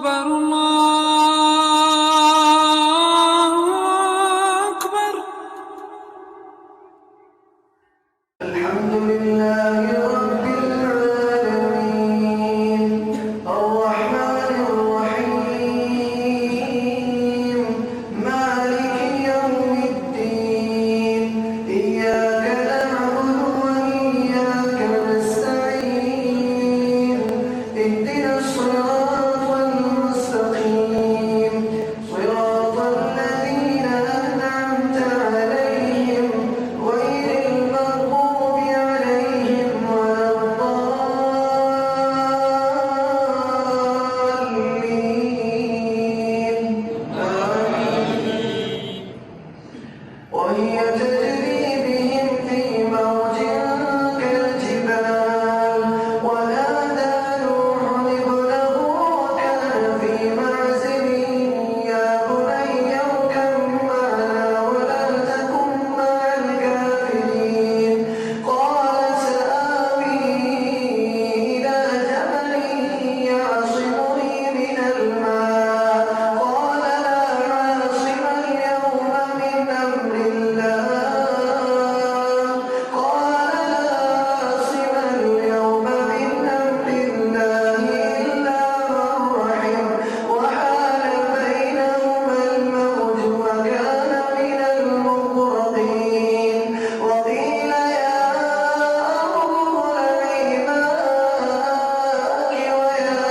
أكبر الله أكبر. الحمد لله رب العالمين الرحمن الرحيم مالك يوم الدين إياك نعبد وإياك نستعين اهدنا الصراط المستقيم صراط الذين أنعمت عليهم غير المغضوب عليهم ولا الضالين آمين. وهي تجري بهم في موج كالجبال ونادى نوح ابنه وكان في معزل يا بني اركب معنا ولا تكن مع الكافرين قال سآوي إلى جبل يعصمني من الماء قال لا عاصم اليوم من أمر الله قال لا عاصم اليوم من أمر الله إلا من رحم وحال بينهما الموج وكان من المغرقين وقيل يا أرض ابلعي ماءك ويا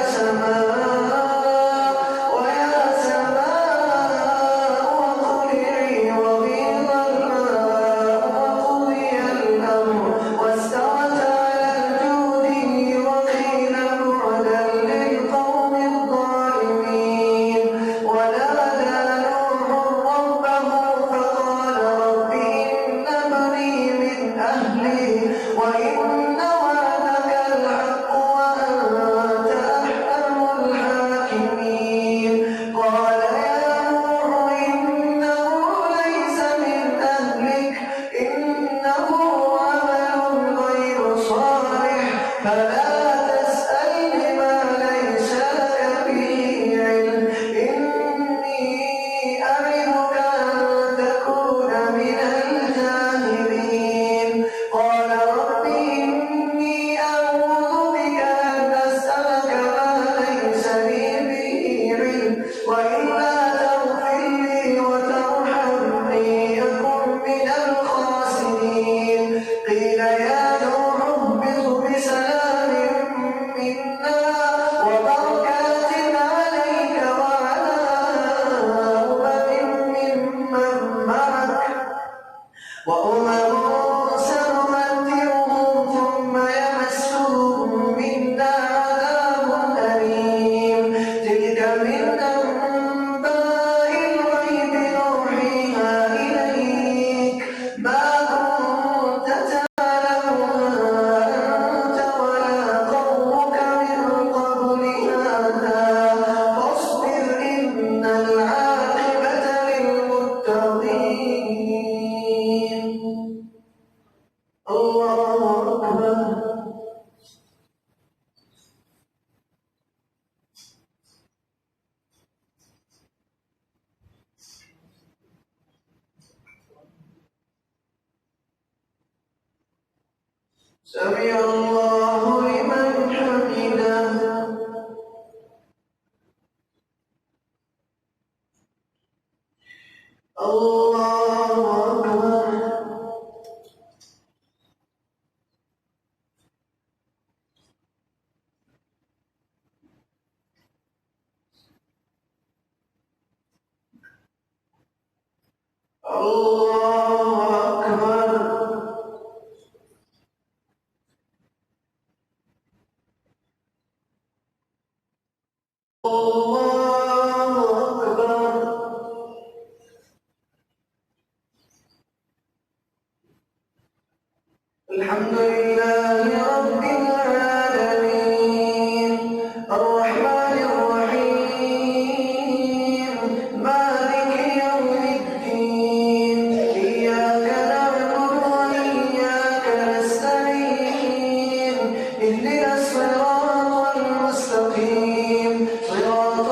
سماء واقلعي وغيض الماء وقضي الأمر واستوت على الجود وقيل بعدا للقوم الظالمين ونادى نوح ربه فقال رب إن ابني من أهلي وإن وعدك الحق وأنت أحكم الحاكمين قال يا نوح إنه ليس من أهلك إنه عمل غير صالح فلا تسألني ما ليس لك به علم إني أعظك أن تكون من الجاهلين قال رب إني أعوذ بك أن أسألك ما ليس لي به علم وإلا تغفر لي وترحمني أكن من الخاسرين قيل يا نوح اهبط بسلام منا وبركات عليك وعلى ممن معك وأمم سنمتعهم ثم يمسهم منا عذاب أليم تلك من أنباء الغيب نوحيها إليك ما كنت تعلمها أنت ولا قومك من قبل هذا فاصبر إن العاقبة للمتقين. الله أكبر. سمع الله لمن حمده. الله أكبر. الله أكبر. الله أكبر. الحمد لله رب العالمين الرحمن الرحيم مالك يوم الدين إياك نعبد وإياك نستعين اهدنا الصراط المستقيم صراط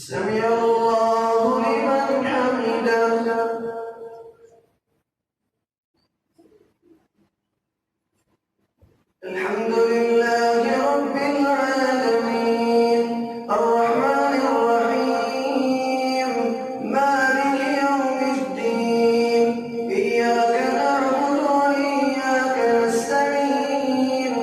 سمع الله لمن حمده. الحمد لله رب العالمين الرحمن الرحيم مالك يوم الدين إياك نعبد وإياك نستعين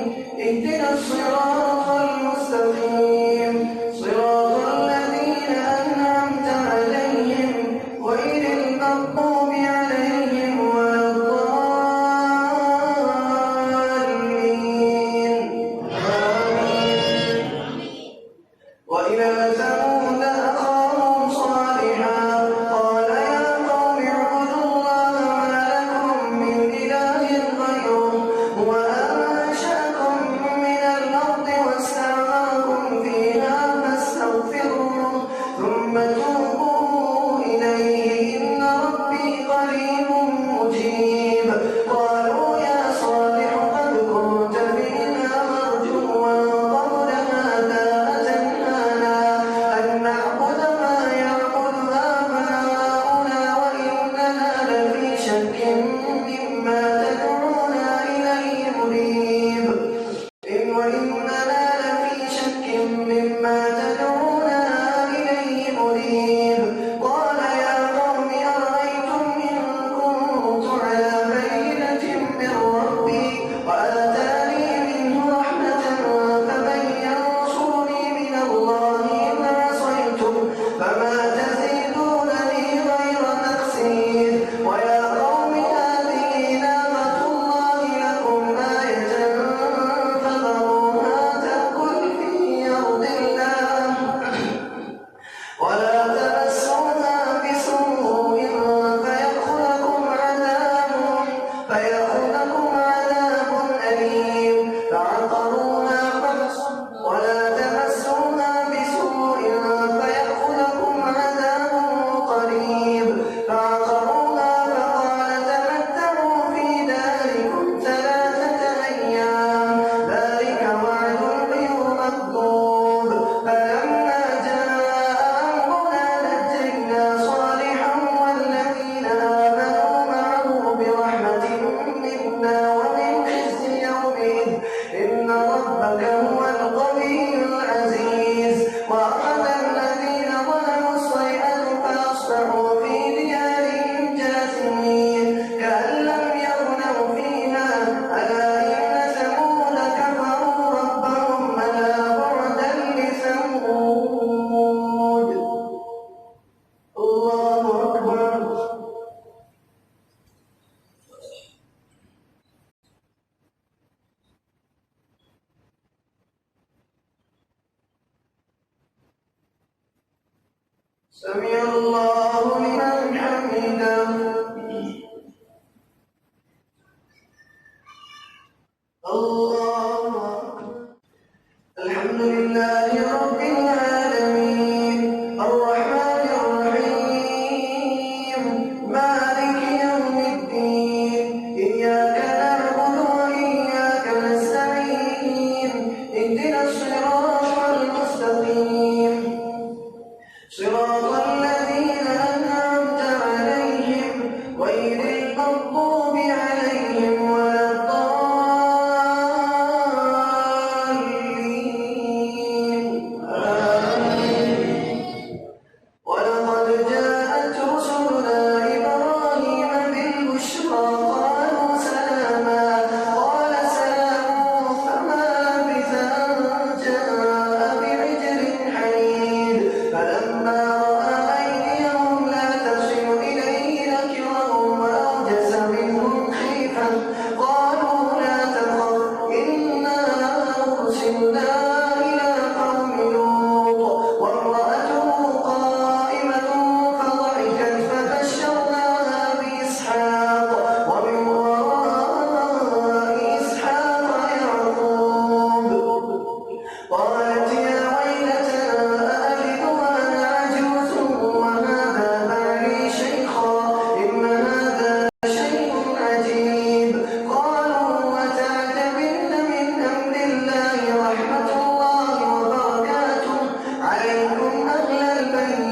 اهدنا الصراط المستقيم صراط الذين أنعمت عليهم غير المغضوب عليهم ولا الضالين. وإلى ثمود أخاهم صالحا قال يا قوم اعبدوا الله ما لكم من إله غيره هو أنشأكم من الأرض واستعمركم فيها فاستغفروه ثم توبوا إليه إن ربي قريب مجيب. قالوا يا صالح قد كنت فينا مرجوا قبل هذا أتنهانا أن نعبد ما يعبد آباؤنا وإننا لفي شك مما تدعونا إليه مريب. وإننا لفي شك مما تدعونا إليه مريب. قال يا قوم أرأيتم إن كنت على بينة من ربي وآتاني منه رحمة فمن ينصرني من الله إن عصيته فما تزيدونني غير تخسير. ويا قوم هذه نعمة الله لكم آية فذروها تأكل في أرض الله ولا تمسوها بسوء فيأخذكم عذاب أليم. فعقروها ولا تمسوها بسوء فيأخذكم عذاب قريب. فعقروها فقال تمتعوا في داركم 3 أيام ذلك وعد غير مكذوب. فلما جاء أمرنا نجينا صالحا والذين آمنوا معه برحمة منا ومن خزي يومئذ إن ربك هو القوي العزيز. وأخذ الذين ظلموا الصيحة فأصبحوا في ديارهم جاثمين كأن لم يغنوا فيها ألا إن ثمود كفروا ربهم ألا بعدا لثمود. الله أكبر. سمع الله لمن حمده. الله أكبر. الحمد لله رب العالمين الرحمن الرحيم مالك يوم الدين إياك نعبد وإياك نستعين اهدنا الصراط المستقيم صراط الذين أنعمت عليهم غير المغضوب عليهم ولا الضالين. ولقد جاءت رسلنا إبراهيم بالبشرى قالوا سلاما قال سلام فما لبث أن جاء بعجل حنيذ. فلما رأى أيديهم لا تصل إليه نكرهم وأوجس منهم خيفة قالوا لا تخف إنا أرسلنا إلى قوم لوط وامرأته قائمة فضحكت فبشرناها بإسحاق ومن وراء إسحاق يعقوب. قالت يا ويلتى أألد وأنا عجوز وهذا بعلي شيخا إن هذا شيء عجيب. قالوا وتعجبن من أمر الله رحمة الله وبركاته عليكم أهل البيت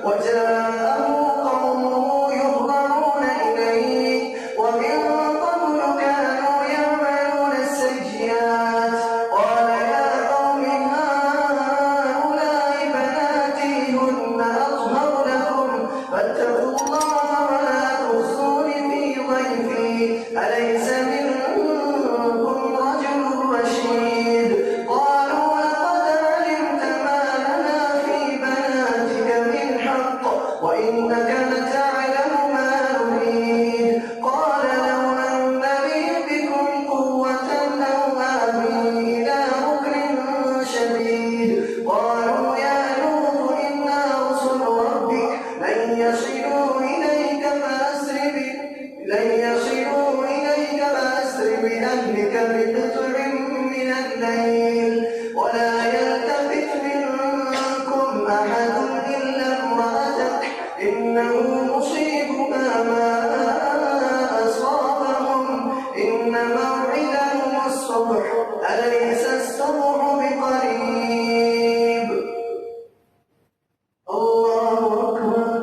وجاءه قومه يهرعون إليه ومن قبل كانوا يعملون السيئات قال يا قوم هؤلاء بناتي هن أطهر لكم فاتقوا الله ولا تخزون في ضيفي أليس منكم رجل رشيد قالوا لقد علمت ما لنا في بناتك من حق وإنك لتعلم ما نريد قال لو أن لي بكم قوة أو آوي إلى ركن شديد قالوا يا لوط إنا رسل ربك لن يصلوا إليك فأسر بأهلك بقطع من الليل ولا يلتفت منكم أحد إلا امرأتك إنه مصيبها ما أصابهم إن موعدهم الصبح أليس الصبح بقريب الله أكبر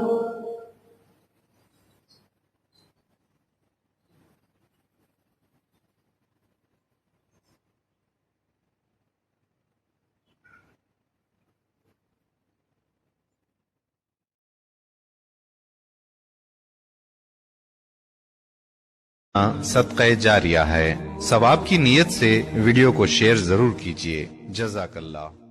सदक़े जारिया है। सवाब की नीयत से वीडियो को शेयर जरूर कीजिए। जज़ाकल्लाह।